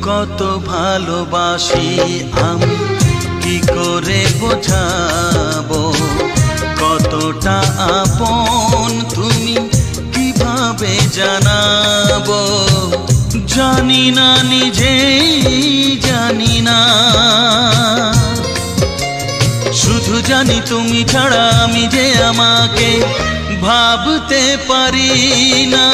কত ভালোবাসি আমি কি করে বোঝাবো, কতটা আপন তুমি কিভাবে জানাবো। জানি না নিজেই জানি না, শুধু জানি তুমি ছাড়া আমি যে আমাকে ভাবতে পারি না।